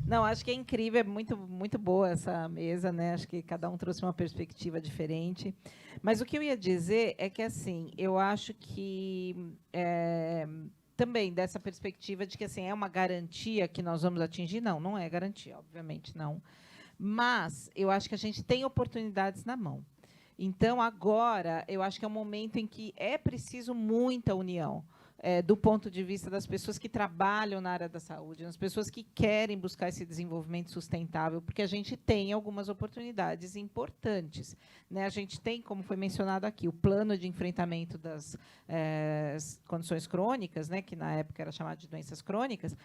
Não, acho que é incrível, é muito, muito boa essa mesa, né? Acho que cada um trouxe uma perspectiva diferente. Mas o que eu ia dizer é que, assim, eu acho que também dessa perspectiva de que assim, é uma garantia que nós vamos atingir? Não, não é garantia, obviamente não. Mas eu acho que a gente tem oportunidades na mão. Então, agora, eu acho que é um momento em que é preciso muita união. Do ponto de vista das pessoas que trabalham na área da saúde, das pessoas que querem buscar esse desenvolvimento sustentável, porque a gente tem algumas oportunidades importantes. Né? A gente tem, como foi mencionado aqui, o plano de enfrentamento das condições crônicas, né, que na época era chamado de doenças crônicas.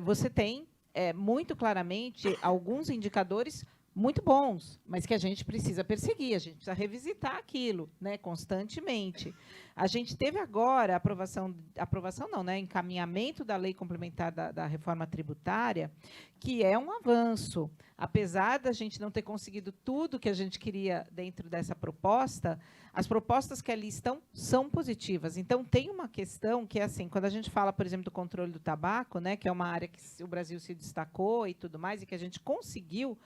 Você tem, muito claramente, alguns indicadores muito bons, mas que a gente precisa perseguir, a gente precisa revisitar aquilo, né, constantemente. A gente teve agora aprovação não, né, encaminhamento da lei complementar da reforma tributária, que é um avanço. Apesar da gente não ter conseguido tudo que a gente queria dentro dessa proposta, as propostas que ali estão são positivas. Então, tem uma questão que é assim, quando a gente fala, por exemplo, do controle do tabaco, né, que é uma área que o Brasil se destacou e tudo mais, e que a gente conseguiu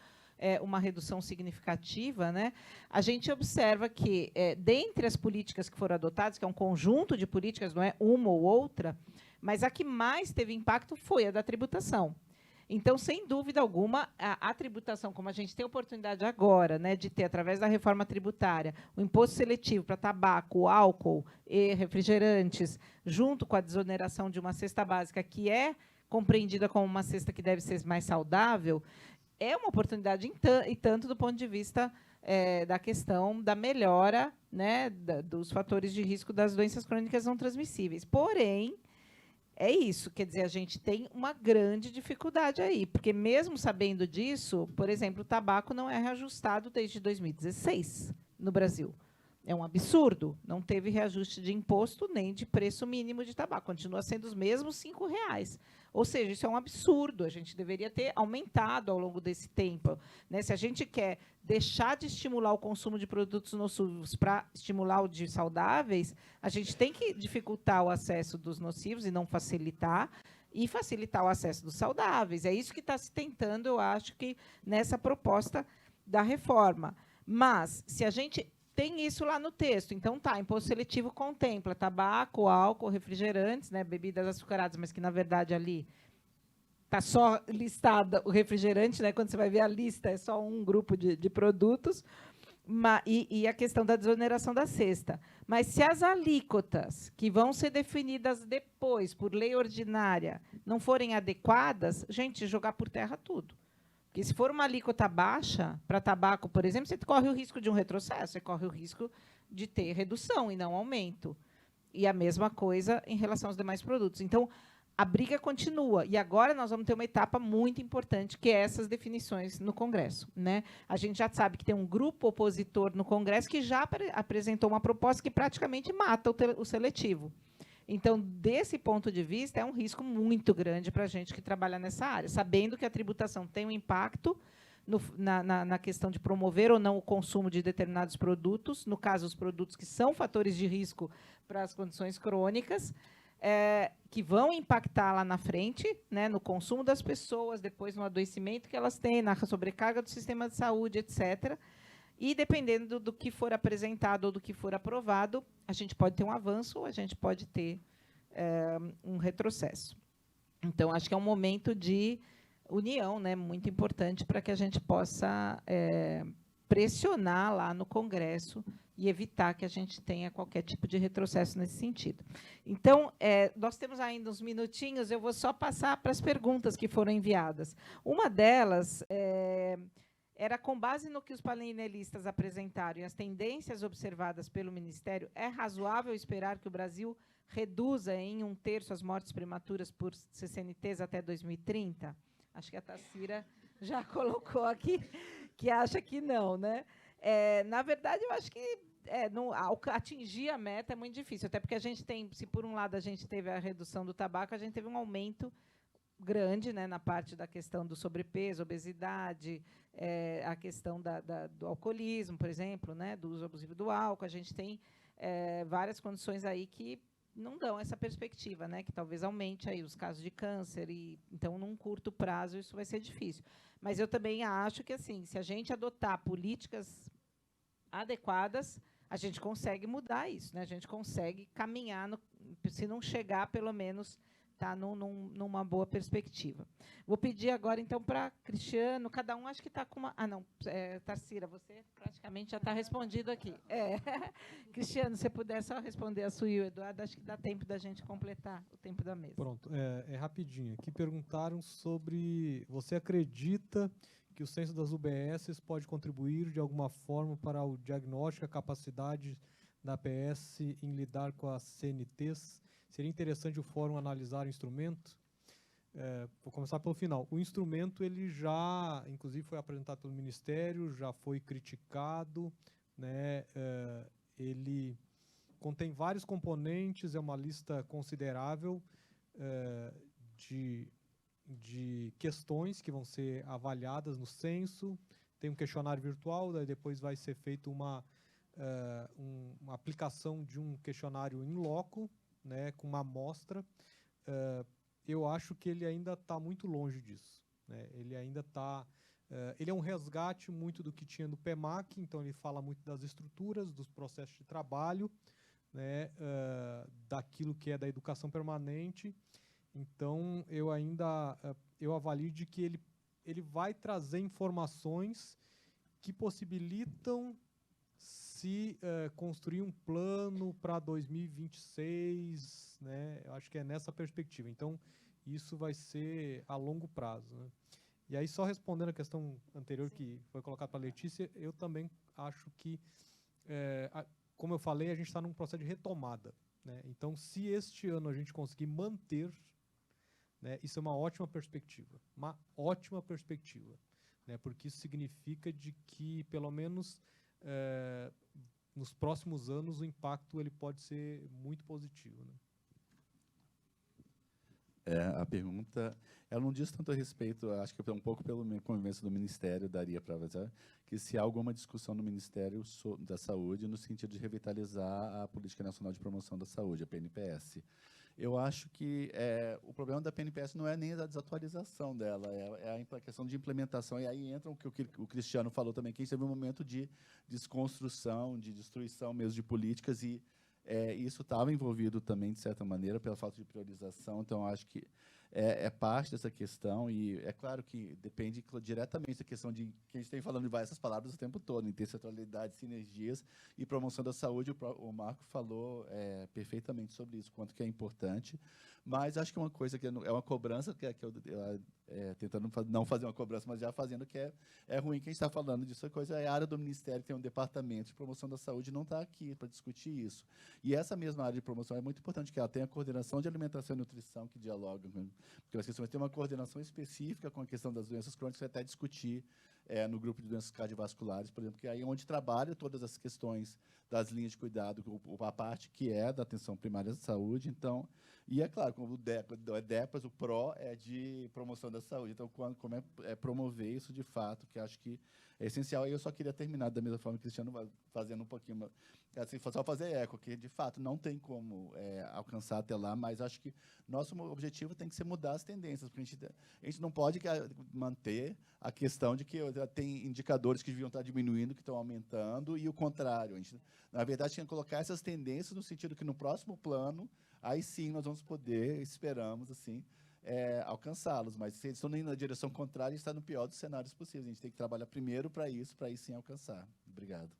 uma redução significativa, né, a gente observa que, dentre as políticas que foram adotadas, que é um conjunto de políticas, não é uma ou outra, mas a que mais teve impacto foi a da tributação. Então, sem dúvida alguma, a tributação, como a gente tem a oportunidade agora, né, de ter, através da reforma tributária, o imposto seletivo para tabaco, álcool e refrigerantes, junto com a desoneração de uma cesta básica, que é compreendida como uma cesta que deve ser mais saudável, é uma oportunidade e tanto do ponto de vista da questão da melhora, né, dos fatores de risco das doenças crônicas não transmissíveis. Porém, é isso, quer dizer, a gente tem uma grande dificuldade aí, porque mesmo sabendo disso, por exemplo, o tabaco não é reajustado desde 2016 no Brasil. É um absurdo. Não teve reajuste de imposto nem de preço mínimo de tabaco. Continua sendo os mesmos R$ 5. Ou seja, isso é um absurdo. A gente deveria ter aumentado ao longo desse tempo. Né? Se a gente quer deixar de estimular o consumo de produtos nocivos para estimular o de saudáveis, a gente tem que dificultar o acesso dos nocivos e não facilitar, e facilitar o acesso dos saudáveis. É isso que está se tentando, eu acho, que nessa proposta da reforma. Mas, se a gente tem isso lá no texto. Então, tá, imposto seletivo contempla tabaco, álcool, refrigerantes, né, bebidas açucaradas, mas que, na verdade, ali está só listada o refrigerante, né, quando você vai ver a lista, é só um grupo de produtos, e a questão da desoneração da cesta. Mas, se as alíquotas, que vão ser definidas depois, por lei ordinária, não forem adequadas, gente, jogar por terra tudo. Porque se for uma alíquota baixa para tabaco, por exemplo, você corre o risco de um retrocesso, você corre o risco de ter redução e não aumento. E a mesma coisa em relação aos demais produtos. Então, a briga continua. E agora nós vamos ter uma etapa muito importante, que é essas definições no Congresso. Né? A gente já sabe que tem um grupo opositor no Congresso que já apresentou uma proposta que praticamente mata o seletivo. Então, desse ponto de vista, é um risco muito grande para a gente que trabalha nessa área, sabendo que a tributação tem um impacto na questão de promover ou não o consumo de determinados produtos, no caso, os produtos que são fatores de risco para as condições crônicas, que vão impactar lá na frente, né, no consumo das pessoas, depois no adoecimento que elas têm, na sobrecarga do sistema de saúde, etc., e, dependendo do que for apresentado ou do que for aprovado, a gente pode ter um avanço ou a gente pode ter um retrocesso. Então, acho que é um momento de união, né, muito importante para que a gente possa pressionar lá no Congresso e evitar que a gente tenha qualquer tipo de retrocesso nesse sentido. Então, nós temos ainda uns minutinhos, eu vou só passar para as perguntas que foram enviadas. Uma delas era com base no que os painelistas apresentaram e as tendências observadas pelo Ministério, é razoável esperar que o Brasil reduza em 1/3 as mortes prematuras por CCNTs até 2030? Acho que a Tassira já colocou aqui que acha que não. Né? Na verdade, eu acho que atingir a meta é muito difícil, até porque a gente tem, se por um lado a gente teve a redução do tabaco, a gente teve um aumento grande, né, na parte da questão do sobrepeso, obesidade, a questão do alcoolismo, por exemplo, né, do uso abusivo do álcool. A gente tem várias condições aí que não dão essa perspectiva, né, que talvez aumente aí os casos de câncer, e então, num curto prazo, isso vai ser difícil. Mas eu também acho que, assim, se a gente adotar políticas adequadas, a gente consegue mudar isso, né? A gente consegue caminhar, se não chegar, pelo menos, tá numa boa perspectiva. Vou pedir agora, então, para Cristiano, cada um acho que está com uma... Ah, não, Tarsila, você praticamente já está respondido aqui. Cristiano, se você puder só responder a sua e o Eduardo, acho que dá tempo da gente completar o tempo da mesa. Pronto, é rapidinho. Aqui perguntaram sobre... Você acredita que o censo das UBSs pode contribuir de alguma forma para o diagnóstico, a capacidade da APS em lidar com as CNTs? Seria interessante o fórum analisar o instrumento? Vou começar pelo final. O instrumento, ele já, inclusive, foi apresentado pelo Ministério, já foi criticado, né? Ele contém vários componentes, é uma lista considerável de questões que vão ser avaliadas no censo. Tem um questionário virtual, daí depois vai ser feito uma aplicação de um questionário in loco, né, com uma amostra. Eu acho que ele ainda está muito longe disso, né? Ele ainda está... ele é um resgate muito do que tinha no PEMAC, então ele fala muito das estruturas, dos processos de trabalho, né, daquilo que é da educação permanente. Então, eu avalio de que ele vai trazer informações que possibilitam se construir um plano para 2026, né? Eu acho que é nessa perspectiva. Então, isso vai ser a longo prazo, né? E aí, só respondendo a questão anterior, sim, que foi colocada para a Letícia, eu também acho que, como eu falei, a gente está num processo de retomada, né? Então, se este ano a gente conseguir manter, né, isso é uma ótima perspectiva, né, porque isso significa de que, pelo menos, nos próximos anos, o impacto ele pode ser muito positivo, né? A pergunta, ela não diz tanto a respeito, acho que um pouco pela minha convivência do Ministério, daria para avisar, que se há alguma discussão no Ministério da Saúde no sentido de revitalizar a Política Nacional de Promoção da Saúde, a PNPS. Eu acho que o problema da PNPS não é nem a desatualização dela, é a questão de implementação, e aí entra o que o Cristiano falou também, que a gente teve um momento de desconstrução, de destruição mesmo de políticas, e isso estava envolvido também, de certa maneira, pela falta de priorização. Então, acho que é parte dessa questão, e é claro que depende diretamente da questão de que a gente tem falando de várias palavras o tempo todo, intersetorialidade, sinergias e promoção da saúde. O Marco falou perfeitamente sobre isso, quanto que é importante, mas acho que uma coisa que é uma cobrança, que eu tentando não fazer uma cobrança, mas já fazendo, que é ruim que a gente está falando disso, é a área do Ministério, que tem um departamento de promoção da saúde, não está aqui para discutir isso. E essa mesma área de promoção é muito importante, que ela tenha a coordenação de alimentação e nutrição, que dialoga, porque as questões têm uma coordenação específica com a questão das doenças crônicas, que vai até discutir no grupo de doenças cardiovasculares, por exemplo, que é aí onde trabalha todas as questões das linhas de cuidado, a parte que é da atenção primária da saúde. Então, e é claro, como o DEPAS, o PRO é de promoção da saúde. Então, como é promover isso de fato, que acho que é essencial. E eu só queria terminar da mesma forma que o Cristiano vai fazendo um pouquinho, assim, só fazer eco, que de fato não tem como alcançar até lá, mas acho que nosso objetivo tem que ser mudar as tendências, porque a gente não pode manter a questão de que tem indicadores que deviam estar diminuindo, que estão aumentando, e o contrário. A gente, na verdade, tinha que colocar essas tendências no sentido que no próximo plano, aí sim nós vamos poder, esperamos, assim, alcançá-los. Mas se eles estão indo na direção contrária, a gente está no pior dos cenários possíveis. A gente tem que trabalhar primeiro para isso, para aí sim alcançar. Obrigado.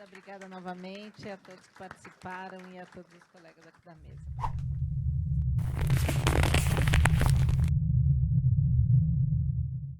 Obrigada novamente a todos que participaram e a todos os colegas aqui da mesa.